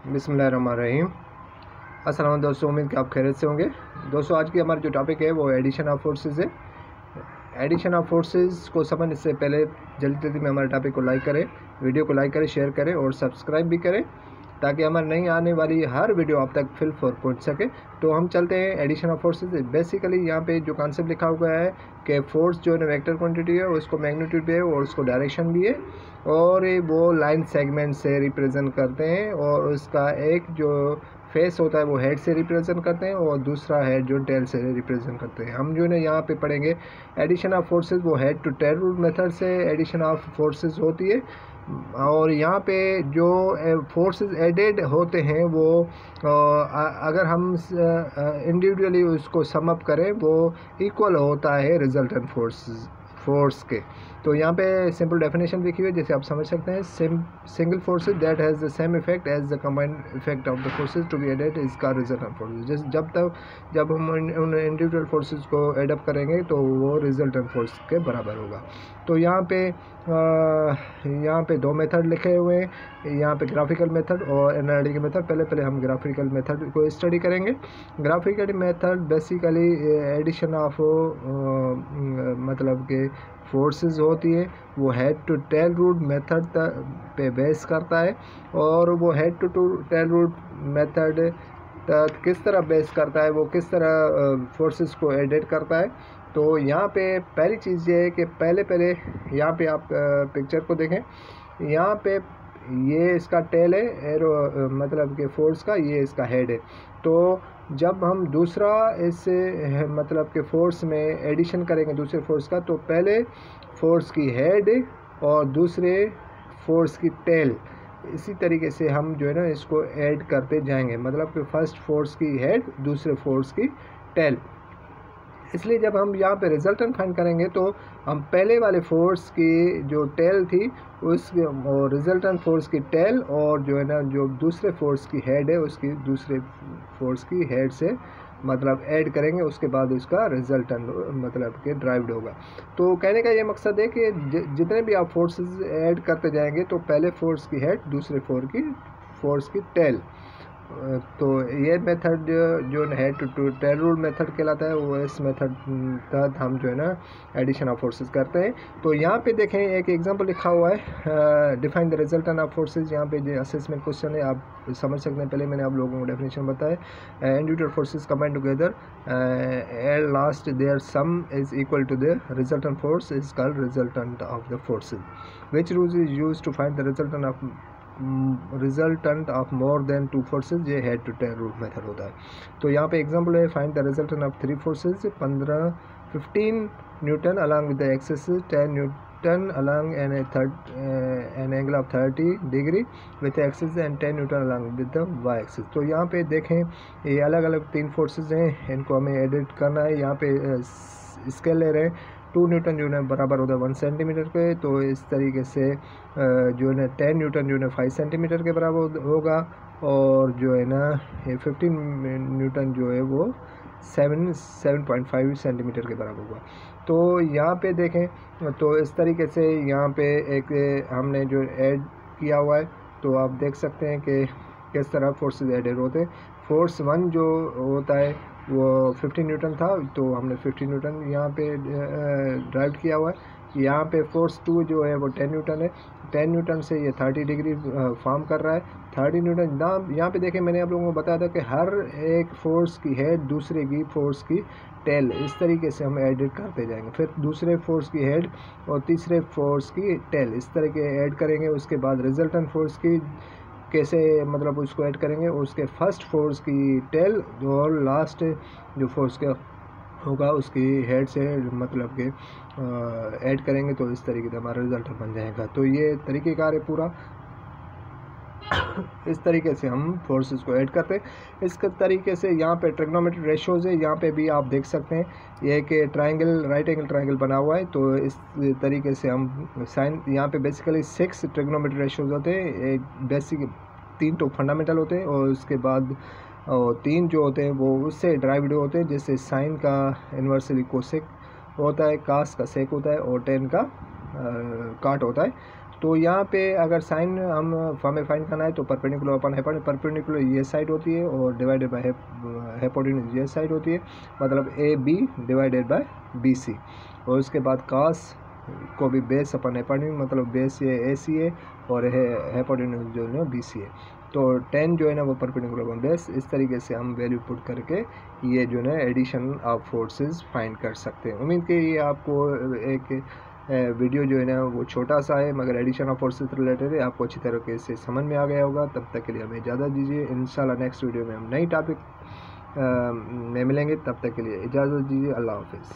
बिस्मिल्लाहिर्रहमानिर्रहीम। अस्सलाम दोस्तों, उम्मीद कि आप खैरियत से होंगे। दोस्तों, आज की हमारी जो टॉपिक है वो एडिशन ऑफ फोर्सेस है। एडिशन ऑफ फोर्सेस को समझने से पहले जल्दी जल्दी में हमारे टॉपिक को लाइक करें, वीडियो को लाइक करें, शेयर करें और सब्सक्राइब भी करें ताकि हमारी नई आने वाली हर वीडियो आप तक फिल फॉर पहुँच सके। तो हम चलते हैं एडिशन ऑफ फोर्सेस। बेसिकली यहाँ पे जो कॉन्सेप्ट लिखा हुआ है कि फोर्स जो है वेक्टर क्वांटिटी है, उसको मैग्नीट्यूड भी है और उसको डायरेक्शन भी है, और वो लाइन सेगमेंट से रिप्रेजेंट करते हैं, और उसका एक जो फेस होता है वो हेड से रिप्रेजेंट करते हैं और दूसरा हेड जो टेल से रिप्रेजेंट करते हैं। हम जो है यहाँ पे पढ़ेंगे एडिशन ऑफ फोर्सेस, वो head to tail rule method से एडिशन ऑफ फोर्सेस होती है। और यहाँ पे जो फोर्सेस एडेड होते हैं वो अगर हम इंडिविजुअली उसको सम अप करें वो इक्वल होता है रिजल्टेंट फोर्स के। तो यहाँ पे सिंपल डेफिनेशन लिखी हुई है, जैसे आप समझ सकते हैं। Single forces that has the same effect as the combined effect of the forces to be added is का रिजल्टेंट फोर्स। जब हम उन इंडिविजुअल फोर्सेज को एडअप करेंगे तो वो रिजल्टेंट फोर्स के बराबर होगा। तो यहाँ पे दो मेथड लिखे हुए हैं, यहाँ पे ग्राफिकल मेथड और एनालिटिकल मेथड। पहले हम ग्राफिकल मेथड को स्टडी करेंगे। Graphical method basically addition of मतलब के फोर्सेस होती है, वो head to tail rule method पे बेस करता है। और वो head to tail rule method किस तरह बेस करता है, वो किस तरह फोर्सेस को एडिट करता है। तो यहाँ पे पहली चीज़ ये है कि पहले यहाँ पे आप पिक्चर को देखें। यहाँ पे ये इसका टेल है, एरो मतलब कि फोर्स का, ये इसका हेड है। तो जब हम दूसरा इस मतलब के फोर्स में एडिशन करेंगे दूसरे फोर्स का, तो पहले फोर्स की हेड और दूसरे फोर्स की टेल, इसी तरीके से हम जो है ना इसको ऐड करते जाएंगे। मतलब कि फर्स्ट फोर्स की हेड, दूसरे फोर्स की टेल। इसलिए जब हम यहाँ पे रिजल्टेंट फाइंड करेंगे तो हम पहले वाले फोर्स की जो टेल थी उस रिजल्टेंट फोर्स की टेल और जो है ना जो दूसरे फोर्स की हेड है उसकी दूसरे फोर्स की हेड से मतलब ऐड करेंगे, उसके बाद उसका रिजल्टेंट मतलब के ड्राइव्ड होगा। तो कहने का ये मकसद है कि जितने भी आप फोर्सेस ऐड करते जाएंगे तो पहले फोर्स की हेड, दूसरे फोर्स की टेल। तो ये मेथड जो head to tail rule method कहलाता है, वो इस मेथड तहत हम जो है ना एडिशन ऑफ फोर्सेस करते हैं। तो यहाँ पे देखें एक एग्जांपल लिखा हुआ है, define the resultant of forces. यहाँ पे जो असेसमेंट क्वेश्चन है आप समझ सकते हैं। पहले मैंने आप लोगों को डेफिनेशन बताया। Individual forces combine together at last their sum is equal to the resultant force is called resultant of the forces. Which rule is use to find the resultant of more than two forces, ये head to tail rule method होता है। तो यहाँ पे example है, find the resultant of 3 forces, 15 newton along with the axis, 10 newton along an angle of 30 degree with axis and 10 newton along with the Y axis. तो यहाँ पे देखें ये अलग अलग 3 फोर्सेज हैं, इनको हमें एडिट करना है। यहाँ पे स्केल ले रहे हैं, 2 न्यूटन जो है बराबर होता है 1 सेंटीमीटर के। तो इस तरीके से जो है ना 10 न्यूटन जो है 5 सेंटीमीटर के बराबर होगा, और जो है ना ये 15 न्यूटन जो है वो 7.5 सेंटीमीटर के बराबर होगा। तो यहाँ पे देखें तो इस तरीके से यहाँ पे एक हमने जो ऐड किया हुआ है, तो आप देख सकते हैं कि किस तरह फोर्सेस एडेड होते हैं। फोर्स 1 जो होता है वो 15 न्यूटन था, तो हमने 15 न्यूटन यहाँ पे ड्राइव किया हुआ है। यहाँ पे फोर्स 2 जो है वो 10 न्यूटन है। 10 न्यूटन से ये 30 डिग्री फॉर्म कर रहा है। 30 न्यूटन यहाँ पे देखें, मैंने आप लोगों को बताया था कि हर एक फोर्स की हेड, दूसरे की फोर्स की टेल, इस तरीके से हम एडिट करते जाएंगे। फिर दूसरे फोर्स की हेड और तीसरे फोर्स की टेल, इस तरह के ऐड करेंगे। उसके बाद रिजल्टेंट फोर्स की कैसे मतलब उसको ऐड करेंगे, उसके फर्स्ट फोर्स की टेल और लास्ट जो फोर्स का होगा उसकी हेड से मतलब के ऐड करेंगे। तो इस तरीके से हमारा रिजल्ट बन जाएगा। तो ये तरीक़ेकार है पूरा। इस तरीके से हम फोर्सेस को ऐड करते हैं। इस तरीके से यहाँ पे ट्रिग्नोमेट्रिक रेशोज़ है, यहाँ पे भी आप देख सकते हैं ये कि ट्रायंगल, राइट एंगल ट्रायंगल बना हुआ है। तो इस तरीके से हम साइन, यहाँ पे बेसिकली 6 ट्रिग्नोमेट्रिक रेशोज़ होते हैं। एक बेसिक 3 तो फंडामेंटल होते हैं, और उसके बाद 3 जो होते हैं वो उससे ड्राइव्ड होते हैं। जैसे साइन का इन्वर्सली कोसेक होता है, कास का सेक होता है, और टेन का काट होता है। तो यहाँ पे अगर साइन हम हमें फाइंड करना है तो परपेंडिकुलर अपन परपेंडिकुलर ये साइड होती है और डिवाइडेड बाय हाइपोटेन्यूज ये साइड होती है, मतलब A B divided by B C. और उसके बाद कास को भी बेस अपन हाइपोटेन्यूज, मतलब बेस ये ए सी है और हाइपोटेन्यूज जो है बी सी है। तो 10 जो है ना वो परपेंडिकुलर वन बेस। इस तरीके से हम वैल्यू पुट करके ये जो है एडिशन ऑफ फोर्सेस फाइंड कर सकते हैं। उम्मीद कि ये आपको एक वीडियो जो है ना वो छोटा सा है मगर एडिशन ऑफ फोर्सेस रिलेटेड है, आपको अच्छी तरीके से समझ में आ गया होगा। तब तक के लिए हमें इजाज़त दीजिए। इंशाल्लाह नेक्स्ट वीडियो में हम नई टॉपिक में मिलेंगे। तब तक के लिए इजाज़त दीजिए। अल्लाह हाफिज़।